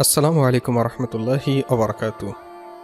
আসসালামু আলাইকুম রহমতুল্লাহি ওবরাকাতু।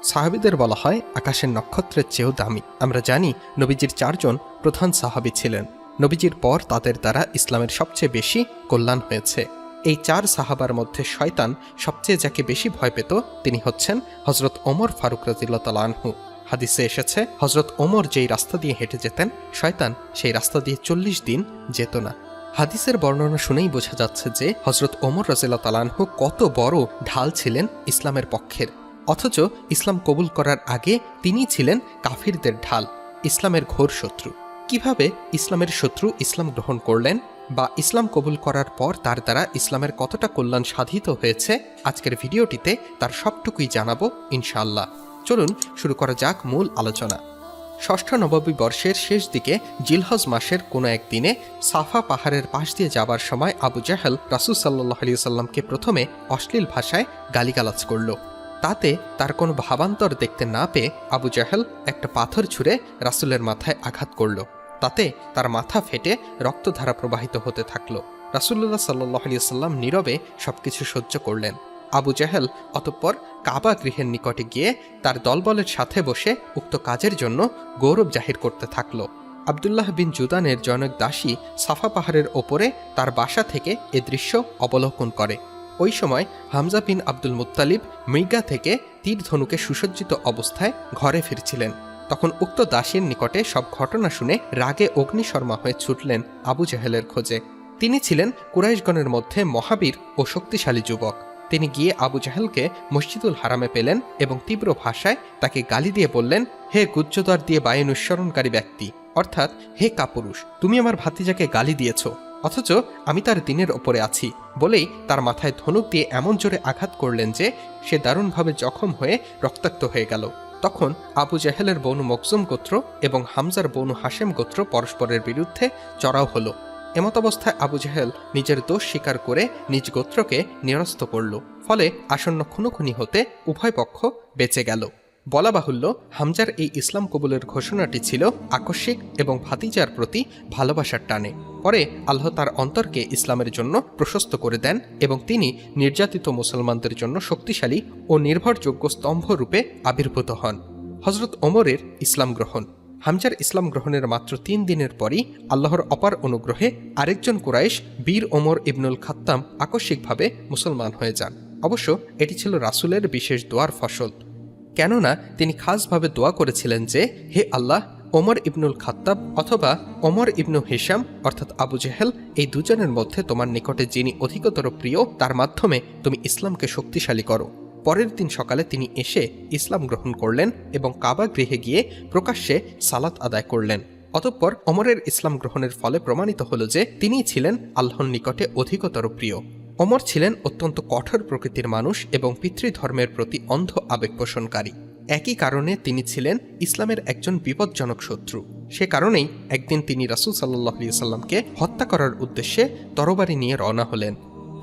সাহাবিদের বলা হয় আকাশের নক্ষত্রের চেয়েও দামি। আমরা জানি নবীজির 4 জন প্রধান সাহাবী ছিলেন। নবীজির পর তাদের দ্বারা ইসলামের সবচেয়ে বেশি কল্যাণ হয়েছে। এই 4 সাহাবার মধ্যে শয়তান সবচেয়ে যাকে বেশি ভয় পেত তিনি হচ্ছেন হজরত ওমর ফারুক রাদিয়াল্লাহু তাআলা আনহু। হাদিসে এসেছে হজরত ওমর যেই রাস্তা দিয়ে হেঁটে যেতেন শয়তান সেই রাস্তা দিয়ে 40 দিন যেত না। হাদিসের বর্ণনা শুনেই বোঝা যাচ্ছে যে হজরত ওমর রাদিয়াল্লাহু তাআলা আনহু কত বড় ঢাল ছিলেন ইসলামের পক্ষের। অথচ ইসলাম কবুল করার আগে তিনি ছিলেন কাফিরদের ঢাল, ইসলামের ঘোর শত্রু। কিভাবে ইসলামের শত্রু ইসলাম গ্রহণ করলেন বা ইসলাম কবুল করার পর তার দ্বারা ইসলামের কতটা কল্যাণ সাধিত হয়েছে, আজকের ভিডিওটিতে তার সবটুকুই জানাবো ইনশাআল্লাহ। চলুন শুরু করা যাক মূল আলোচনা। ষষ্ঠ নববী বর্ষের শেষ দিকে জিলহজ মাসের কোনো একদিনে সাফা পাহাড়ের পাশ দিয়ে যাবার সময় আবু জাহেল রাসূল সাল্লাল্লাহু আলাইহি সাল্লামকে প্রথমে অশ্লীল ভাষায় গালিগালাজ করল। তাতে তার কোনো ভাবান্তর দেখতে না পেয়ে আবু জাহেল একটা পাথর ছুঁড়ে রাসূলের মাথায় আঘাত করল। তাতে তার মাথা ফেটে রক্তধারা প্রবাহিত হতে থাকল। রাসূলুল্লাহ সাল্লাল্লাহু আলাইহি সাল্লাম নীরবে সবকিছু সহ্য করলেন। আবু জাহেল অতঃপর কাবা গৃহের নিকটে গিয়ে তার দলবলের সাথে বসে উক্ত কাজের জন্য গৌরব জাহির করতে থাকল। আবদুল্লাহ বিন জুদানের জনক দাসী সাফা পাহাড়ের ওপরে তার বাসা থেকে এ দৃশ্য অবলোকন করে। ওই সময় হামজা বিন আব্দুল মুত্তালিব মৃগা থেকে তীর ধনুকে সুসজ্জিত অবস্থায় ঘরে ফিরছিলেন। তখন উক্ত দাসীর নিকটে সব ঘটনা শুনে রাগে অগ্নিশর্মা হয়ে ছুটলেন আবু জাহেলের খোঁজে। তিনি ছিলেন কুরাইশগণের মধ্যে মহাবীর ও শক্তিশালী যুবক। তিনি গিয়ে আবু জাহেলকে মসজিদুল হারামে পেলেন এবং তীব্র ভাষায় তাকে গালি দিয়ে বললেন, হে গুজ্জদার দিয়ে বায়ু নিঃসরণকারী ব্যক্তি, অর্থাৎ হে কাপুরুষ, তুমি আমার ভাতিজাকে গালি দিয়েছ, অথচ আমি তার দিনের ওপরে আছি বলেই তার মাথায় ধনুক দিয়ে এমন জোরে আঘাত করলেন যে সে দারুণভাবে জখম হয়ে রক্তাক্ত হয়ে গেল। তখন আবু জাহেলের বনু মখজুম গোত্র এবং হামজার বনু হাশেম গোত্র পরস্পরের বিরুদ্ধে চড়াও হল। এমতাবস্থায় আবু জাহেল নিজের দোষ স্বীকার করে নিজ গোত্রকে নিরস্ত করল। ফলে আসন্ন খুনোখুনি হতে উভয় পক্ষ বেঁচে গেল। বলা বাহুল্য, হামজার এই ইসলাম কবুলের ঘোষণাটি ছিল আকস্মিক এবং ভাতিজার প্রতি ভালোবাসার টানে। পরে আল্লাহ তার অন্তরকে ইসলামের জন্য প্রশস্ত করে দেন এবং তিনি নির্যাতিত মুসলমানদের জন্য শক্তিশালী ও নির্ভরযোগ্য স্তম্ভ রূপে আবির্ভূত হন। হজরত ওমরের ইসলাম গ্রহণ। হামজার ইসলাম গ্রহণের মাত্র 3 দিনের পরই আল্লাহর অপার অনুগ্রহে আরেকজন কুরাইশ বীর ওমর ইবনুল খাত্তাম আকস্মিকভাবে মুসলমান হয়ে যান। অবশ্য এটি ছিল রাসূলের বিশেষ দোয়ার ফসল। কেননা তিনি খাসভাবে দোয়া করেছিলেন যে, হে আল্লাহ, ওমর ইবনুল খাত্তাব অথবা ওমর ইবনু হিশাম অর্থাৎ আবু জাহেল এই দুজনের মধ্যে তোমার নিকটে যিনি অধিকতর প্রিয় তার মাধ্যমে তুমি ইসলামকে শক্তিশালী করো। পরের দিন সকালে তিনি এসে ইসলাম গ্রহণ করলেন এবং কাবা গৃহে গিয়ে প্রকাশ্যে সালাত আদায় করলেন। অতঃপর ওমরের ইসলাম গ্রহণের ফলে প্রমাণিত হল যে তিনিই ছিলেন আল্লাহর নিকটে অধিকতর প্রিয়। ওমর ছিলেন অত্যন্ত কঠোর প্রকৃতির মানুষ এবং পিতৃধর্মের প্রতি অন্ধ আবেগ পোষণকারী। একই কারণে তিনি ছিলেন ইসলামের একজন বিপজ্জনক শত্রু। সে কারণেই একদিন তিনি রাসূল সাল্লাল্লাহু আলাইহি সাল্লামকে হত্যা করার উদ্দেশ্যে তরবারি নিয়ে রওনা হলেন।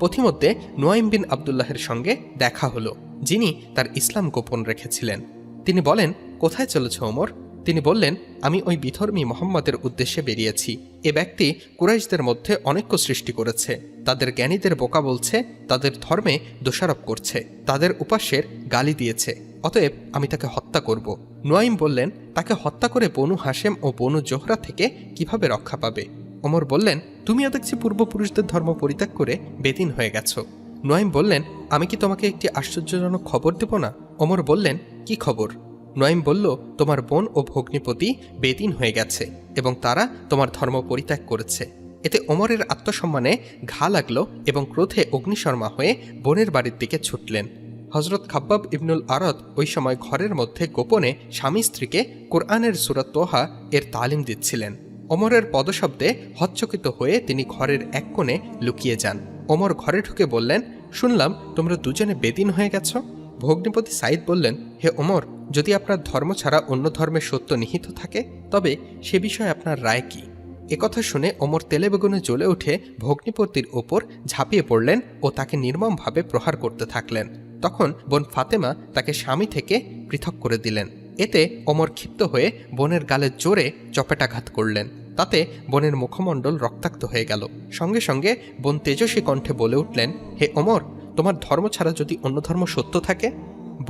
পথিমধ্যে নুয়াইম বিন আবদুল্লাহের সঙ্গে দেখা হলো, যিনি তার ইসলাম গোপন রেখেছিলেন। তিনি বলেন, কোথায় চলেছ ওমর? তিনি বললেন, আমি ওই বিধর্মী মোহাম্মদের উদ্দেশ্যে বেরিয়েছি। এ ব্যক্তি কুরাইশদের মধ্যে অনৈক্য সৃষ্টি করেছে, তাদের জ্ঞানীদের বোকা বলছে, তাদের ধর্মে দোষারোপ করছে, তাদের উপাস্যের গালি দিয়েছে, অতএব আমি তাকে হত্যা করব। নুয়াইম বললেন, তাকে হত্যা করে বনু হাশেম ও বনু জোহরা থেকে কিভাবে রক্ষা পাবে? ওমর বললেন, তুমিও দেখছি পূর্বপুরুষদের ধর্ম পরিত্যাগ করে বেদিন হয়ে গেছ। নুয়াইম বললেন, আমি কি তোমাকে একটি আশ্চর্যজনক খবর দেব না? ওমর বললেন, কি খবর? নুয়াইম বলল, তোমার বোন ও ভগ্নিপতি বেদিন হয়ে গেছে এবং তারা তোমার ধর্ম পরিত্যাগ করেছে। এতে ওমরের আত্মসম্মানে ঘা লাগল এবং ক্রোধে অগ্নিশর্মা হয়ে বোনের বাড়ির দিকে ছুটলেন। হজরত খাব্বাব ইবনুল আরদ ওই সময় ঘরের মধ্যে গোপনে স্বামী স্ত্রীকে কোরআনের সূরা তোহা এর তালিম দিচ্ছিলেন। ওমরের পদশব্দে হচ্চকিত হয়ে তিনি ঘরের এক কোণে লুকিয়ে যান। ওমর ঘরে ঢুকে বললেন, শুনলাম তোমরা দুজনে বেদিন হয়ে গেছ। ভগ্নিপতি সাইদ বললেন, হে ওমর, যদি আপনার ধর্ম ছাড়া অন্য ধর্মের সত্য নিহিত থাকে তবে সে বিষয়ে আপনার রায় কি? একথা শুনে ওমর তেলে বেগুনে জ্বলে উঠে ভগ্নিপতির ওপর ঝাঁপিয়ে পড়লেন ও তাকে নির্মমভাবে প্রহার করতে থাকলেন। তখন বোন ফাতেমা তাকে স্বামী থেকে পৃথক করে দিলেন। এতে ওমর ক্ষিপ্ত হয়ে বোনের গালে জোরে চপেটাঘাত করলেন। তাতে বোনের মুখমণ্ডল রক্তাক্ত হয়ে গেল। সঙ্গে সঙ্গে বোন তেজস্বী কণ্ঠে বলে উঠলেন, হে ওমর, তোমার ধর্ম ছাড়া যদি অন্য ধর্ম সত্য থাকে?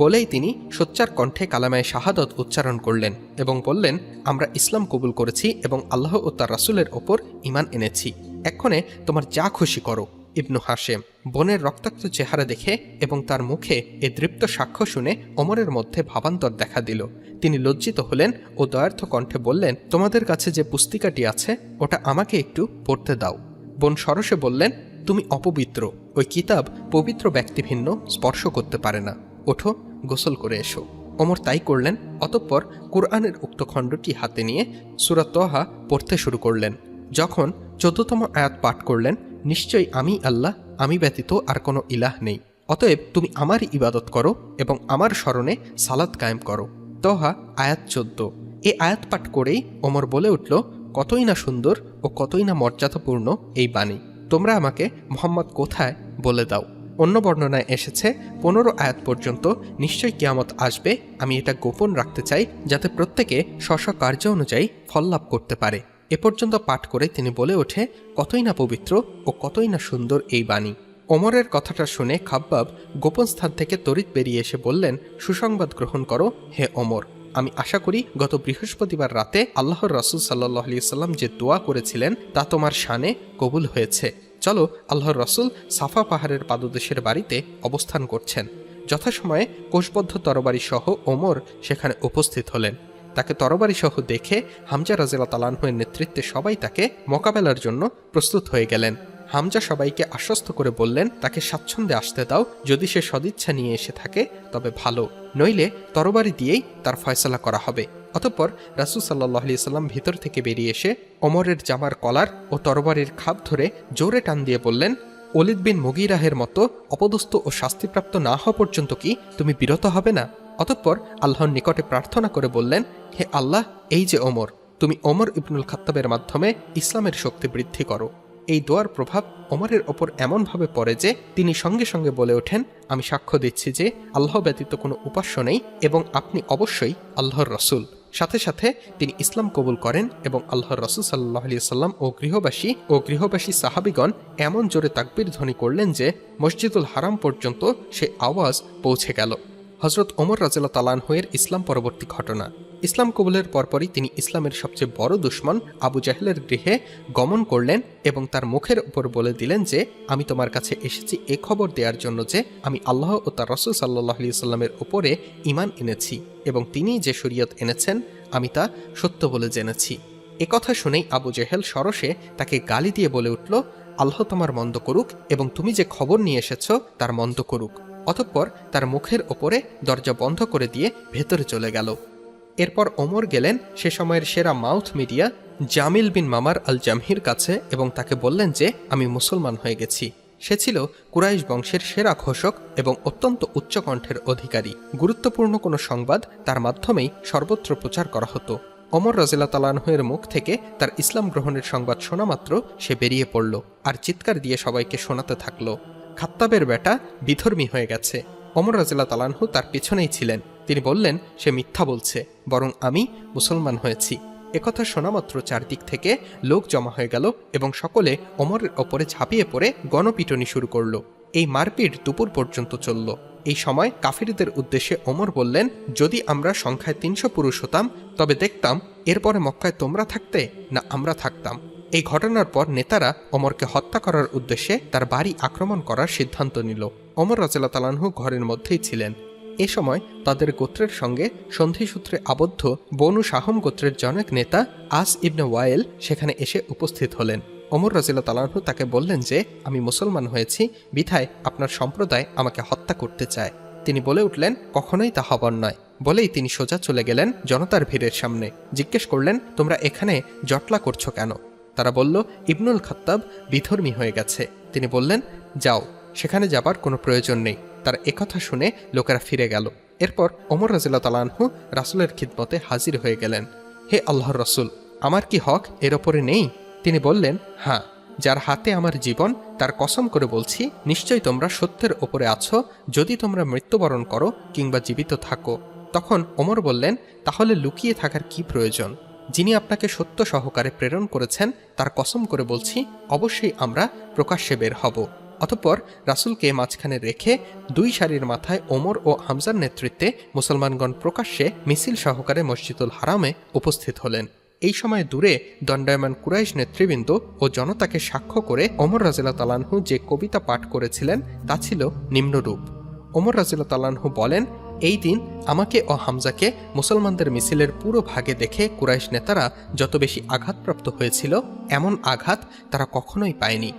বলেই তিনি সোচ্চার কণ্ঠে কালামায়ে শাহাদত উচ্চারণ করলেন এবং বললেন, আমরা ইসলাম কবুল করেছি এবং আল্লাহ ও তার রাসূলের ওপর ঈমান এনেছি। এক্ষণে তোমার যা খুশি করো। ইবনু হাশেম বোনের রক্তাক্ত চেহারা দেখে এবং তার মুখে এ দৃপ্ত সাক্ষ্য শুনে ওমরের মধ্যে ভাবান্তর দেখা দিল। তিনি লজ্জিত হলেন ও দয়ার্থ কণ্ঠে বললেন, তোমাদের কাছে যে পুস্তিকাটি আছে ওটা আমাকে একটু পড়তে দাও। বোন সরসে বললেন, তুমি অপবিত্র, ওই কিতাব পবিত্র ব্যক্তি ভিন্ন স্পর্শ করতে পারে না, ওঠো গোসল করে এসো। ওমর তাই করলেন। অতঃপর কুরআনের উক্ত খণ্ডটি হাতে নিয়ে সূরা তহা পড়তে শুরু করলেন। যখন 14তম আয়াত পাঠ করলেন, নিশ্চয়ই আমি আল্লাহ, আমি ব্যতীত আর কোনো ইলাহ নেই, অতএব তুমি আমারই ইবাদত করো এবং আমার স্মরণে সালাত কায়েম করো। তহা আয়াত 14। এই আয়াত পাঠ করেই ওমর বলে উঠল, কতই না সুন্দর ও কতই না মর্যাদাপূর্ণ এই বাণী, তোমরা আমাকে মুহাম্মদ কোথায় বলে দাও। অন্য বর্ণনায় এসেছে 15 আয়াত পর্যন্ত নিশ্চয়ই কিয়ামত আসবে, আমি এটা গোপন রাখতে চাই যাতে প্রত্যেকে স্ব কার্য অনুযায়ী ফল লাভ করতে পারে। এ পর্যন্ত পাঠ করে তিনি বলে ওঠে, কতই না পবিত্র ও কতই না সুন্দর এই বাণী। ওমরের কথাটা শুনে খাব্বাব গোপন স্থান থেকে তড়িৎ বেরিয়ে এসে বললেন, সুসংবাদ গ্রহণ করো হে ওমর, আমি আশা করি গত বৃহস্পতিবার রাতে আল্লাহর রাসূল সাল্লাল্লাহু আলাইহি সাল্লাম যে দোয়া করেছিলেন তা তোমার শানে কবুল হয়েছে। চলো, আল্লাহর রাসূল সাফা পাহাড়ের পাদদেশের বাড়িতে অবস্থান করছেন। যথাসময়ে কোষবদ্ধ তরবারি সহ ওমর সেখানে উপস্থিত হলেন। তাকে তরবারি সহ দেখে হামজা রাদিয়াল্লাহু তাআলা আনহুর নেতৃত্বে সবাই তাকে মোকাবেলার জন্য প্রস্তুত হয়ে গেলেন। হামজা সবাইকে আশ্বস্ত করে বললেন, তাকে স্বাচ্ছন্দ্যে আসতে দাও, যদি সে সদিচ্ছা নিয়ে এসে থাকে তবে ভালো, নইলে তরবারি দিয়েই তার ফয়সালা করা হবে। অতঃপর রাসূল সাল্লাল্লাহু আলাইহি সাল্লাম ভিতর থেকে বেরিয়ে এসে ওমরের জামার কলার ও তরবারির খাপ ধরে জোরে টান দিয়ে বললেন, ওলিদ বিন মুগীরাহের মতো অপদস্থ ও শাস্তিপ্রাপ্ত না হওয়া পর্যন্ত কি তুমি বিরত হবে না? অতঃপর আল্লাহর নিকটে প্রার্থনা করে বললেন, হে আল্লাহ, এই যে ওমর, তুমি ওমর ইবনুল খাত্তাবের মাধ্যমে ইসলামের শক্তি বৃদ্ধি করো। এই দোয়ার প্রভাব ওমরের ওপর এমনভাবে পড়ে যে তিনি সঙ্গে সঙ্গে বলে ওঠেন, আমি সাক্ষ্য দিচ্ছি যে আল্লাহ ব্যতীত কোনো উপাস্য নেই এবং আপনি অবশ্যই আল্লাহর রাসূল। সাথে সাথে তিনি ইসলাম কবুল করেন এবং আল্লাহর রাসূল সাল্লাল্লাহু আলাইহি সাল্লাম ও গৃহবাসী সাহাবীগণ এমন জোরে তাকবীর ধ্বনি করলেন যে মসজিদুল হারাম পর্যন্ত সে আওয়াজ পৌঁছে গেল। হযরত ওমর রাদিয়াল্লাহু তাআলা আনহুর ইসলাম পরবর্তী ঘটনা। ইসলাম কবুলের পরপরই তিনি ইসলামের সবচেয়ে বড় দুশমন আবু জাহেলের গৃহে গমন করলেন এবং তার মুখের উপর বলে দিলেন যে, আমি তোমার কাছে এসেছি এ খবর দেওয়ার জন্য যে আমি আল্লাহ ও তার রাসূল সাল্লাল্লাহু আলাইহি সাল্লামের উপরে ঈমান এনেছি এবং তিনি যে শরীয়ত এনেছেন আমি তা সত্য বলে জেনেছি। একথা শুনেই আবু জেহেল সরসে তাকে গালি দিয়ে বলে উঠল, আল্লাহ তোমার মন্দ করুক এবং তুমি যে খবর নিয়ে এসেছ তার মন্দ করুক। অতঃপর তার মুখের ওপরে দরজা বন্ধ করে দিয়ে ভেতরে চলে গেল। এরপর ওমর গেলেন সে সময়ের সেরা মাউথ মিডিয়া জামিল বিন মামার আল জামহির কাছে এবং তাকে বললেন যে আমি মুসলমান হয়ে গেছি। সে ছিল কুরাইশ বংশের সেরা ঘোষক এবং অত্যন্ত উচ্চকণ্ঠের অধিকারী। গুরুত্বপূর্ণ কোনো সংবাদ তার মাধ্যমেই সর্বত্র প্রচার করা হতো। ওমর রাদিয়াল্লাহু তাআলা আনহুর মুখ থেকে তার ইসলাম গ্রহণের সংবাদ শোনা মাত্র সে বেরিয়ে পড়ল আর চিৎকার দিয়ে সবাইকে শোনাতে থাকল, খাত্তাবের বেটা বিধর্মী হয়ে গেছে। ওমর রাদিয়াল্লাহু তাআলা আনহু তার পিছনেই ছিলেন। তিনি বললেন, সে মিথ্যা বলছে, বরং আমি মুসলমান হয়েছি। একথা শোনা মাত্র চারদিক থেকে লোক জমা হয়ে গেল এবং সকলে ওমরের ওপরে ঝাঁপিয়ে পড়ে গণপিটনি শুরু করল। এই মারপিট দুপুর পর্যন্ত চলল। এই সময় কাফিরদের উদ্দেশ্যে ওমর বললেন, যদি আমরা সংখ্যায় 300 পুরুষ হতাম তবে দেখতাম এরপরে মক্কায় তোমরা থাকতে না আমরা থাকতাম। এই ঘটনার পর নেতারা ওমরকে হত্যা করার উদ্দেশ্যে তার বাড়ি আক্রমণ করার সিদ্ধান্ত নিল। ওমর রাদিয়াল্লাহু তাআলা আনহু ঘরের মধ্যেই ছিলেন। এ সময় তাদের গোত্রের সঙ্গে সন্ধিসূত্রে আবদ্ধ বনু শাহম গোত্রের জনক নেতা আস ইবনে ওয়াইল সেখানে এসে উপস্থিত হলেন। ওমর রাদিয়াল্লাহু তাআলা আনহু তাকে বললেন যে আমি মুসলমান হয়েছি, বিধায় আপনার সম্প্রদায় আমাকে হত্যা করতে চায়। তিনি বলে উঠলেন, কখনোই তা হবার নয়। বলেই তিনি সোজা চলে গেলেন জনতার ভিড়ের সামনে। জিজ্ঞেস করলেন, তোমরা এখানে জটলা করছো কেন? তারা বলল, ইবনুল খাত্তাব বিধর্মী হয়ে গেছে। তিনি বললেন, যাও, সেখানে যাবার কোনো প্রয়োজন নেই। তার একথা শুনে লোকেরা ফিরে গেল। এরপর ওমর রাদিয়াল্লাহু তাআলা আনহু রাসূলের খিদমতে হাজির হয়ে গেলেন। হে আল্লাহর রাসূল, আমার কি হক এর ওপরে নেই? তিনি বললেন, হ্যাঁ, যার হাতে আমার জীবন তার কসম করে বলছি, নিশ্চয়ই তোমরা সত্যের ওপরে আছো, যদি তোমরা মৃত্যুবরণ করো কিংবা জীবিত থাকো। তখন ওমর বললেন, তাহলে লুকিয়ে থাকার কি প্রয়োজন? যিনি আপনাকে সত্য সহকারে প্রেরণ করেছেন তার কসম করে বলছি, অবশ্যই আমরা প্রকাশ্যে বের হব। অতঃপর রাসূলকে মাঝখানে রেখে দুই সারির মাথায় ওমর ও হামজার নেতৃত্বে মুসলমানগণ প্রকাশ্যে মিছিল সহকারে মসজিদুল হারামে উপস্থিত হলেন। এই সময় দূরে দণ্ডায়মান কুরাইশ নেতৃবৃন্দ ও জনতাকে সাক্ষ্য করে ওমর রাদিয়াল্লাহু তাআলা আনহু যে কবিতা পাঠ করেছিলেন তা ছিল নিম্নরূপ। ওমর রাদিয়াল্লাহু তাআলা আনহু বলেন, এই দিন আমাকে ও হামজাকে মুসলমানদের মিছিলের পুরো ভাগে দেখে কুরাইশ নেতারা যত বেশি আঘাতপ্রাপ্ত হয়েছিল, এমন আঘাত তারা কখনোই পায়নি।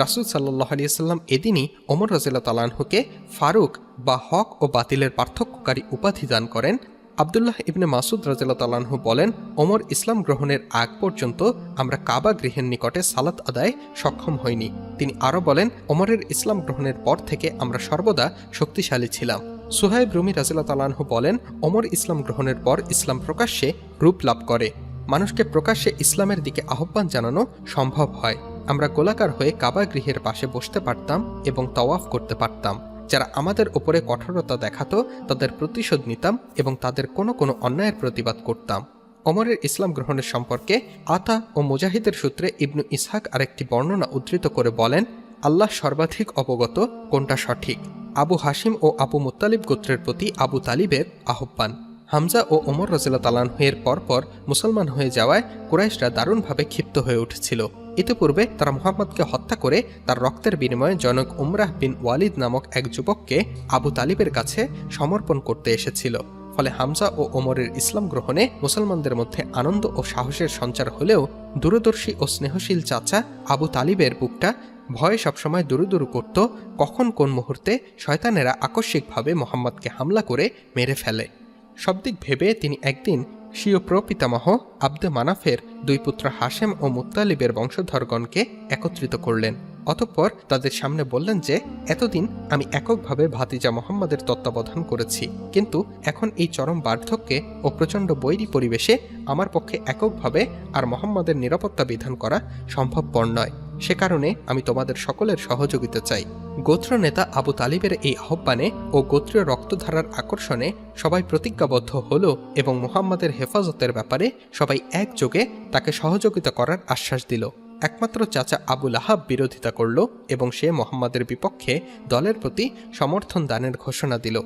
রাসূল সাল্লাল্লাহু আলাইহি ওয়াসাল্লাম এদিনই ওমর রাদিয়াল্লাহু তাআলা আনহুকে ফারুক বা হক ও বাতিলের পার্থক্যকারী উপাধি দান করেন। আব্দুল্লাহ ইবনে মাসুদ রাদিয়াল্লাহু তাআলা আনহু বলেন, ওমর ইসলাম গ্রহণের আগ পর্যন্ত আমরা কাবা গৃহের নিকটে সালাত আদায়ে সক্ষম হইনি। তিনি আরও বলেন, ওমরের ইসলাম গ্রহণের পর থেকে আমরা সর্বদা শক্তিশালী ছিলাম। সুহাইব রুমি রাদিয়াল্লাহু তাআলা আনহু বলেন, ওমর ইসলাম গ্রহণের পর ইসলাম প্রকাশ্যে রূপ লাভ করে, মানুষকে প্রকাশ্যে ইসলামের দিকে আহ্বান জানানো সম্ভব হয়। আমরা গোলাকার হয়ে কাবা গৃহের পাশে বসতে পারতাম এবং তাওয়াফ করতে পারতাম। যারা আমাদের ওপরে কঠোরতা দেখাতো তাদের প্রতিশোধ নিতাম এবং তাদের কোনো কোনো অন্যায়ের প্রতিবাদ করতাম। ওমরের ইসলাম গ্রহণের সম্পর্কে আতা ও মুজাহিদের সূত্রে ইবনু ইসহাক আরেকটি বর্ণনা উদ্ধৃত করে বলেন, আল্লাহ সর্বাধিক অবগত কোনটা সঠিক। আবু হাশিম ও আবু মুত্তালিব গোত্রের প্রতি আবু তালিবের আহ্বান। হামজা ও ওমর রাদিয়াল্লাহু তাআলা আনহু এর পরপর মুসলমান হয়ে যাওয়ায় কুরাইশরা দারুণভাবে ক্ষিপ্ত হয়ে উঠেছিল। ইতিপূর্বে তারা মুহাম্মদকে হত্যা করে তার রক্তের বিনিময়ে জনক উমরাহ বিন ওয়ালিদ নামক এক যুবককে আবু তালিবের কাছে সমর্পণ করতে এসেছিল। ফলে হামজা ও ওমরের ইসলাম গ্রহণে মুসলমানদের মধ্যে আনন্দ ও সাহসের সঞ্চার হলেও দূরদর্শী ও স্নেহশীল চাচা আবু তালিবের বুকটা ভয়ে সবসময় দুরুদুরু করত, কখন কোন মুহূর্তে শয়তানেরা আকস্মিকভাবে মুহাম্মদকে হামলা করে মেরে ফেলে। সব দিক ভেবে তিনি একদিন স্বীয় প্রপিতামহ আব্দে মানাফের দুই পুত্র হাশেম ও মুত্তালিবের বংশধরগণকে একত্রিত করলেন। অতঃপর তাদের সামনে বললেন যে, এতদিন আমি এককভাবে ভাতিজা মোহাম্মদের তত্ত্বাবধান করেছি, কিন্তু এখন এই চরম বার্ধক্যে ও প্রচণ্ড বৈরী পরিবেশে আমার পক্ষে এককভাবে আর মোহাম্মদের নিরাপত্তা বিধান করা সম্ভবপর নয়। সে কারণে আমি তোমাদের সকলের সহযোগিতা চাই। গোত্র নেতা আবু তালিবের এই আহ্বানে ও গোত্রীয় রক্তধারার আকর্ষণে সবাই প্রতিজ্ঞাবদ্ধ হল এবং মুহাম্মদের হেফাজতের ব্যাপারে সবাই একযোগে তাকে সহযোগিতা করার আশ্বাস দিল। একমাত্র চাচা আবু লাহাব বিরোধিতা করল এবং সে মুহাম্মদের বিপক্ষে দলের প্রতি সমর্থন দানের ঘোষণা দিল।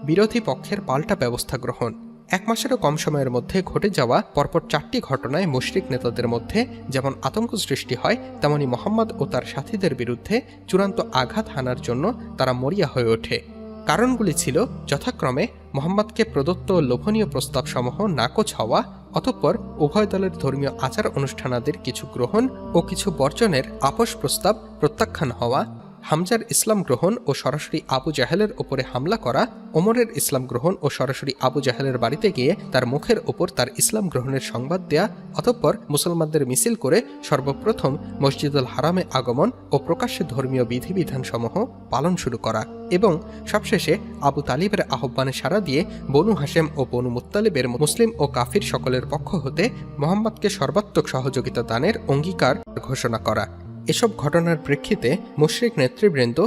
বিরোধী পক্ষের পাল্টা ব্যবস্থা গ্রহণ। এক মাসেরও কম সময়ের মধ্যে ঘটে যাওয়া পরপর 4টি ঘটনায় মুশরিক নেতাদের মধ্যে যেমন আতঙ্ক সৃষ্টি হয়, তেমনি মুহাম্মদ ও তার সাথীদের বিরুদ্ধে চূড়ান্ত আঘাত হানার জন্য তারা মরিয়া হয়ে ওঠে। কারণগুলি ছিল যথাক্রমে মুহাম্মদকে প্রদত্ত লোভনীয় প্রস্তাবসমূহ নাকচ হওয়া, অতঃপর উভয় দলের ধর্মীয় আচার অনুষ্ঠানাদির কিছু গ্রহণ ও কিছু বর্জনের আপোষ প্রস্তাব প্রত্যাখ্যান হওয়া, হামজার ইসলাম গ্রহণ ও সরাসরি আবু জাহেলের ওপরে হামলা করা, ওমরের ইসলাম গ্রহণ ও সরাসরি আবু জাহেলের বাড়িতে গিয়ে তার মুখের ওপর তার ইসলাম গ্রহণের সংবাদ দেয়া, অতঃপর মুসলমানদের মিছিল করে সর্বপ্রথম মসজিদুল হারামে আগমন ও প্রকাশ্যে ধর্মীয় বিধিবিধানসমূহ পালন শুরু করা, এবং সবশেষে আবু তালিবের আহ্বানে সাড়া দিয়ে বনু হাশেম ও বনু মুত্তালিবের মুসলিম ও কাফির সকলের পক্ষ হতে মুহাম্মদকে সর্বাত্মক সহযোগিতা দানের অঙ্গীকার ঘোষণা করা। এসব ঘটনার প্রেক্ষিতে মুশরিক নেতৃবৃন্দ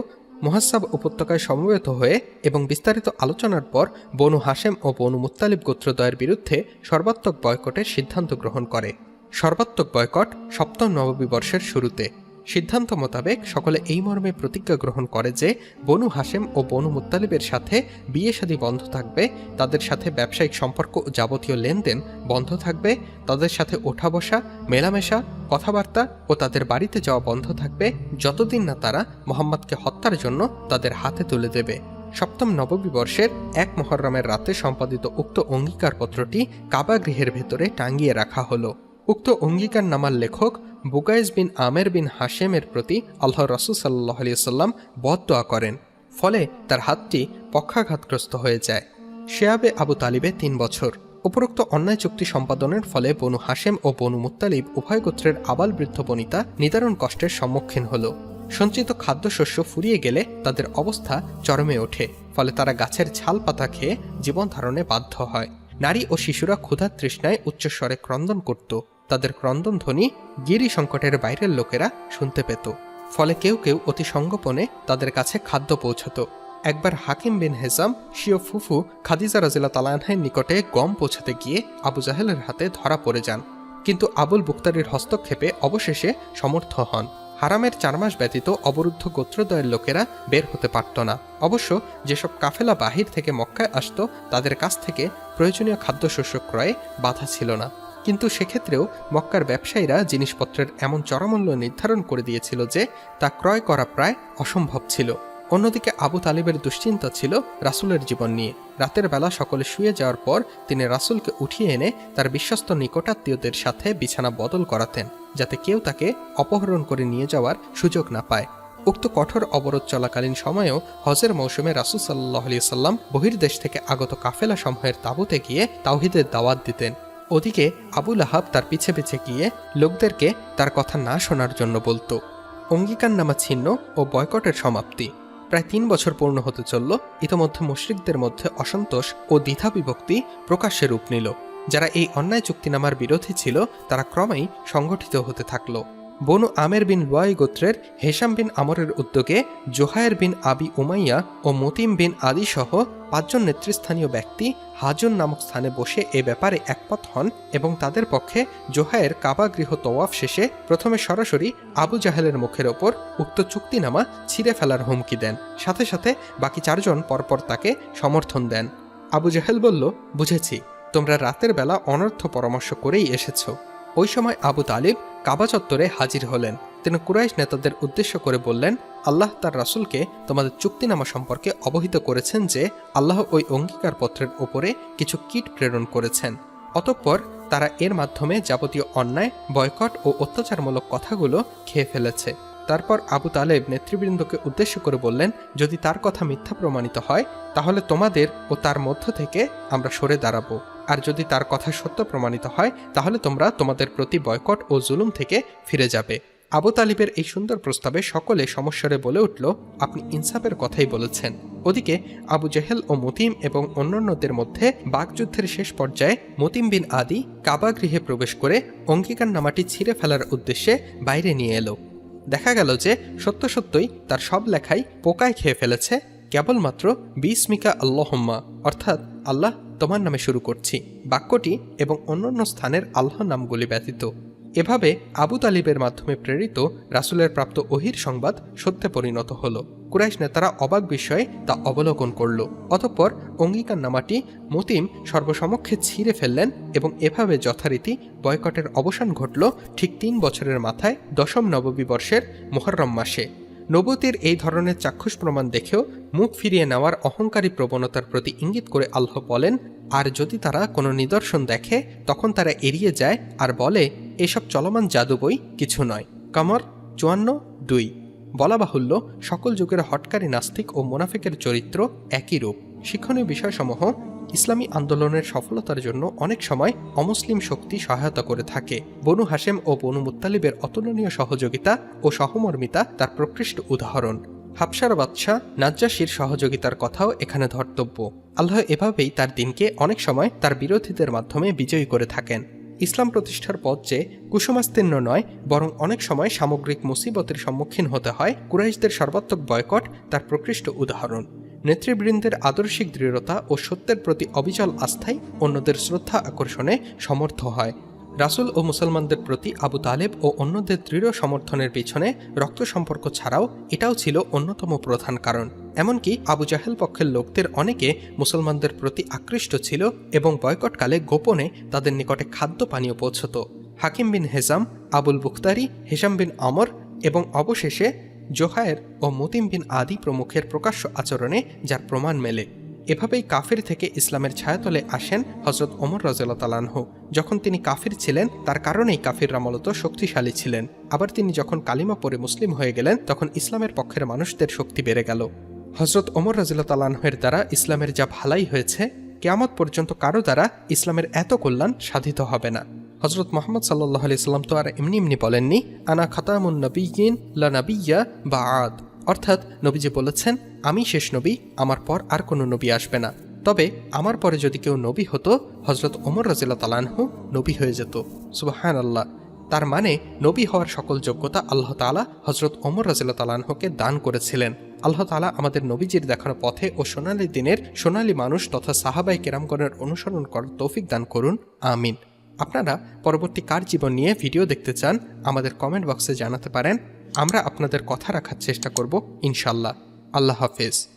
মুহাসসাব উপত্যকায় সমবেত হয়ে এবং বিস্তারিত আলোচনার পর বনু হাশেম ও বনু মুত্তালিব গোত্রদ্বয়ের বিরুদ্ধে সর্বাত্মক বয়কটের সিদ্ধান্ত গ্রহণ করে। সর্বাত্মক বয়কট সপ্তম নববী বর্ষের শুরুতে। সিদ্ধান্ত মোতাবেক সকলে এই মর্মে প্রতিজ্ঞা গ্রহণ করে যে বনু হাশেম ও বনু মুত্তালিবের সাথে বিয়ে শাদী বন্ধ থাকবে, তাদের সাথে ব্যবসায়িক সম্পর্ক ও যাবতীয় লেনদেন বন্ধ থাকবে, তাদের সাথে ওঠা বসা, মেলামেশা, কথাবার্তা ও তাদের বাড়িতে যাওয়া বন্ধ থাকবে যতদিন না তারা মুহাম্মদকে হত্যার জন্য তাদের হাতে তুলে দেবে। সপ্তম নববী বর্ষের 1 মুহররমের রাতে সম্পাদিত উক্ত অঙ্গীকারপত্রটি কাবা গৃহের ভেতরে টাঙ্গিয়ে রাখা হলো। উক্ত অঙ্গীকারনামার লেখক বুগাইস বিন আমের বিন হাশেমের প্রতি আল্লাহ রাসূল সাল্লাল্লাহু আলাইহি ওয়াসাল্লাম বদদোয়া করেন, ফলে তার হাতটি পক্ষাঘাতগ্রস্ত হয়ে যায়। শেয়াবে আবু তালিবে 3 বছর। উপরোক্ত অন্যায় চুক্তি সম্পাদনের ফলে বনু হাশেম ও বনু মুত্তালিব উভয় গোত্রের আবাল বৃদ্ধ বনিতা নিদারুণ কষ্টের সম্মুখীন হল। সঞ্চিত খাদ্যশস্য ফুরিয়ে গেলে তাদের অবস্থা চরমে ওঠে, ফলে তারা গাছের ছাল পাতা খেয়ে জীবন ধারণে বাধ্য হয়। নারী ও শিশুরা ক্ষুধার তৃষ্ণায় উচ্চস্বরে ক্রন্দন করত। তাদের ক্রন্দন ধ্বনি গিরি সংকটের বাইরের লোকেরা শুনতে পেত, ফলে কেউ কেউ অতি সঙ্গোপনে তাদের কাছে খাদ্য পৌঁছত। একবার হাকিম বিন হেজাম স্বীয় ফুফু খাদিজা রাদিয়াল্লাহু তাআলা আনহার নিকটে গম পৌঁছাতে গিয়ে আবু জাহেলের হাতে ধরা পড়ে যান, কিন্তু আবুল বুখতারির হস্তক্ষেপে অবশেষে সমর্থ হন। হারামের 4 মাস ব্যতীত অবরুদ্ধ গোত্রদ্বয়ের লোকেরা বের হতে পারত না। অবশ্য যেসব কাফেলা বাহির থেকে মক্কায় আসত তাদের কাছ থেকে প্রয়োজনীয় খাদ্যশস্য ক্রয়ে বাধা ছিল না, কিন্তু সেক্ষেত্রেও মক্কার ব্যবসায়ীরা জিনিসপত্রের এমন চড়ামূল্য নির্ধারণ করে দিয়েছিল যে তা ক্রয় করা প্রায় অসম্ভব ছিল। অন্যদিকে আবু তালিবের দুশ্চিন্তা ছিল রাসূলের জীবন নিয়ে। রাতের বেলা সকলে শুয়ে যাওয়ার পর তিনি রাসূলকে উঠিয়ে এনে তার বিশ্বস্ত নিকটাত্মীয়দের সাথে বিছানা বদল করাতেন, যাতে কেউ তাকে অপহরণ করে নিয়ে যাওয়ার সুযোগ না পায়। উক্ত কঠোর অবরোধ চলাকালীন সময়েও হজের মৌসুমে রাসূল সাল্লাল্লাহু আলাইহি সাল্লাম বহির্দেশ থেকে আগত কাফেলা সমূহের তাঁবুতে গিয়ে তাওহীদের দাওয়াত দিতেন। ওদিকে আবু লাহাব তার পিছে পিছে গিয়ে লোকদেরকে তার কথা না শোনার জন্য বলতো। অঙ্গীকারনামা ছিন্ন ও বয়কটের সমাপ্তি। প্রায় 3 বছর পূর্ণ হতে চলল। ইতোমধ্যে মুশরিকদের মধ্যে অসন্তোষ ও দ্বিধা বিভক্তি প্রকাশ্যে রূপ নিল। যারা এই অন্যায় চুক্তিনামার বিরোধী ছিল তারা ক্রমেই সংগঠিত হতে থাকল। বনু আমের বিন লুয়াই গোত্রের হেশাম বিন আমরের উদ্যোগে জোহায়ের বিন আবি উমাইয়া ও মতিম বিন আদি সহ 5 জন নেতৃস্থানীয় ব্যক্তি হাজন নামক স্থানে বসে এ ব্যাপারে একমত হন এবং তাদের পক্ষে জোহায়ের কাবা গৃহ তওয়াফ শেষে প্রথমে সরাসরি আবু জাহেলের মুখের ওপর উক্ত চুক্তিনামা ছিঁড়ে ফেলার হুমকি দেন। সাথে সাথে বাকি 4 জন পরপর তাকে সমর্থন দেন। আবু জাহেল বলল, বুঝেছি, তোমরা রাতের বেলা অনর্থ পরামর্শ করেই এসেছ। ওই সময় আবু তালিব কাবা চত্বরে হাজির হলেন। তিনি কুরাইশ নেতাদের উদ্দেশ্য করে বললেন, আল্লাহ তার রাসূলকে তোমাদের চুক্তিনামা সম্পর্কে অবহিত করেছেন যে আল্লাহ ওই অঙ্গীকারপত্রের ওপরে কিছু কীট প্রেরণ করেছেন। অতঃপর তারা এর মাধ্যমে যাবতীয় অন্যায়, বয়কট ও অত্যাচারমূলক কথাগুলো খেয়ে ফেলেছে। তারপর আবু তালেব নেতৃবৃন্দকে উদ্দেশ্য করে বললেন, যদি তার কথা মিথ্যা প্রমাণিত হয় তাহলে তোমাদের ও তার মধ্য থেকে আমরা সরে দাঁড়াবো, আর যদি তার কথা সত্য প্রমাণিত হয় তাহলে তোমরা তোমাদের প্রতি বয়কট ও জুলুম থেকে ফিরে যাবে। আবু তালিবের এই সুন্দর প্রস্তাবে সকলে সমস্বরে বলে উঠল, আপনি ইনসাফের কথাই বলেছেন। ওদিকে আবু জেহেল ও মতিম এবং অন্যান্যদের মধ্যে বাকযুদ্ধের শেষ পর্যায়ে মতিম বিন আদি কাবা গৃহে প্রবেশ করে অঙ্গীকারনামাটি ছিঁড়ে ফেলার উদ্দেশ্যে বাইরে নিয়ে এলো। দেখা গেল যে সত্য সত্যই তার সব লেখাই পোকায় খেয়ে ফেলেছে, কেবলমাত্র বিসমিকা আল্লাহুম্মা অর্থাৎ আল্লাহ তোমার নামে শুরু করছি বাক্যটি এবং অন্যান্য স্থানের আল্লাহ নামগুলি ব্যতীত। এভাবে আবু তালিবের মাধ্যমে প্রেরিত রাসূলের প্রাপ্ত ওহির সংবাদ সত্যে পরিণত হল। কুরাইশ নেতারা অবাক বিষয়ে তা অবলোকন করল। অতঃপর অঙ্গীকারনামাটি মতিম সর্বসমক্ষে ছিঁড়ে ফেললেন এবং এভাবে যথারীতি বয়কটের অবসান ঘটল ঠিক 3 বছরের মাথায় 10ম নববী বর্ষের মুহররম মাসে। নবুয়তের এই ধরনের চাক্ষুষ প্রমাণ দেখেও মুখ ফিরিয়ে নেওয়ার অহংকারী প্রবণতার প্রতি ইঙ্গিত করে আল্লাহ বলেন, আর যদি তারা কোনো নিদর্শন দেখে তখন তারা এড়িয়ে যায় আর বলে এসব চলমান জাদু বই কিছু নয়। কমর 54:2। বলা বাহুল্য, সকল যুগের হটকারী নাস্তিক ও মুনাফিকের চরিত্র একই রূপ। শিক্ষণীয় বিষয়সমূহ ইসলামী আন্দোলনের সফলতার জন্য অনেক সময় অমুসলিম শক্তি সহায়তা করে থাকে। বনু হাশেম ও বনু মুত্তালিবের অতুলনীয় সহযোগিতা ও সহমর্মিতা তার প্রকৃষ্ট উদাহরণ। হাবশার বাদশাহ নাজ্জাশীর সহযোগিতার কথাও এখানে ধর্তব্য। আল্লাহ এভাবেই তার দিনকে অনেক সময় তার বিরোধীদের মাধ্যমে বিজয়ী করে থাকেন। ইসলাম প্রতিষ্ঠার পথ যে কুসুমাস্তীর্ণ নয়, বরং অনেক সময় সামগ্রিক মুসিবতের সম্মুখীন হতে হয়। কুরাইশদের সর্বাত্মক বয়কট তার প্রকৃষ্ট উদাহরণ। নেতৃবৃন্দের আদর্শিক দৃঢ়তা ও সত্যের প্রতি অবিচল আস্থাই অন্যদের শ্রদ্ধা আকর্ষণে সমর্থ হয়। রাসূল ও মুসলমানদের প্রতি আবু তালেব ও অন্যদের দৃঢ় সমর্থনের পিছনে রক্ত সম্পর্ক ছাড়াও এটাও ছিল অন্যতম প্রধান কারণ। এমনকি আবু জাহেল পক্ষের লোকদের অনেকে মুসলমানদের প্রতি আকৃষ্ট ছিল এবং বয়কটকালে গোপনে তাদের নিকটে খাদ্য পানীয় পৌঁছত। হাকিম বিন হেজাম, আবুল বুখতারি, হেশাম বিন আমর এবং অবশেষে জোহায়ের ও মতিম বিন আদি প্রমুখের প্রকাশ্য আচরণে যার প্রমাণ মেলে। এভাবেই কাফির থেকে ইসলামের ছায়াতলে আসেন হযরত ওমর রাদিয়াল্লাহু তাআলা আনহু। যখন তিনি কাফির ছিলেন তার কারণেই কাফিররা মূলত শক্তিশালী ছিলেন। আবার তিনি যখন কালিমা পড়ে মুসলিম হয়ে গেলেন তখন ইসলামের পক্ষের মানুষদের শক্তি বেড়ে গেল। হযরত ওমর রাদিয়াল্লাহু তাআলা আনহুর দ্বারা ইসলামের যা ভালাই হয়েছে, কিয়ামত পর্যন্ত কারো দ্বারা ইসলামের এত কল্যাণ সাধিত হবে না। হযরত মুহাম্মদ সাল্লাল্লাহু আলাইহি সাল্লাম তো আর এমনি এমনি বলেননি, আনা খাতামুন নবিয়্যিন লা নাবিয়্যা বা'দ, অর্থাৎ নবীজি বলেছেন, আমি শেষ নবী, আমার পর আর কোনো নবী আসবে না। তবে আমার পরে যদি কেউ নবী হতো, হযরত ওমর রাদিয়াল্লাহু তাআলা আনহু নবী হয়ে যেত। সুবহানাল্লাহ। তার মানে নবী হওয়ার সকল যোগ্যতা আল্লাহ তাআলা হযরত ওমর রাদিয়াল্লাহু তাআলা আনহুকে দান করেছিলেন। আল্লাহ তাআলা আমাদের নবীজির দেখানো পথে ও সোনালী দিনের সোনালী মানুষ তথা সাহাবায়ে কেরামগণের অনুসরণ করার তৌফিক দান করুন, আমিন। আপনারা পরবর্তী কার জীবন নিয়ে ভিডিও দেখতে চান আমাদের কমেন্ট বক্সে জানাতে পারেন। আমরা আপনাদের কথা রাখার চেষ্টা করব ইনশাল্লাহ। আল্লাহ হাফেজ।